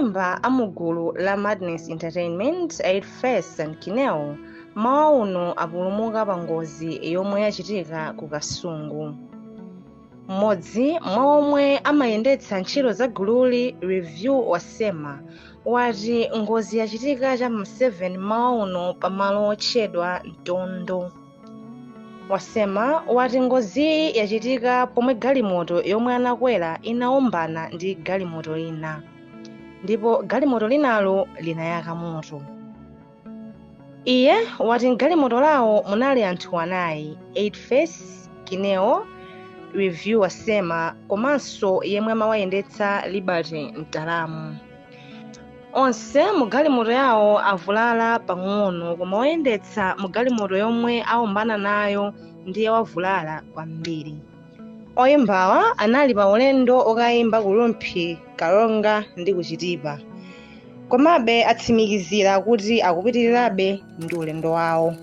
Oyimba amugulu la Madness Entertainment Aidfest Kineo mawa uno apulumuka pa ngozi yomwe yachitika ku Kasungu. Mmodzi mwa omwe amayendetsa ntchito za gululi review wasema wati ngozi yachitika cha 7 mawa uno pamalo otchedwa Mtondo. Wasema wati ngozi yachitika pomwe galimoto yomwe anakwera inaombana ndi galimoto ina, ndipo galimoto linalo linayaka moto. Iye wati galimoto lawo munali anthu 4, Aidfest Kineo review wasema komanso yemwe amawayendetsa Liberty Mtalamu. Onse mu galimoto yawo avulala pang'ono, koma oyendetsa mu galimoto yomwe aombana nayo ndiye wavulala kwambiri. Oyimbawa anali pa ulendo okayimba kulumphi, kalonga ndi kuchitipa, komabe atsimikizira kuti akupitirirabe ndi ulendo wawo.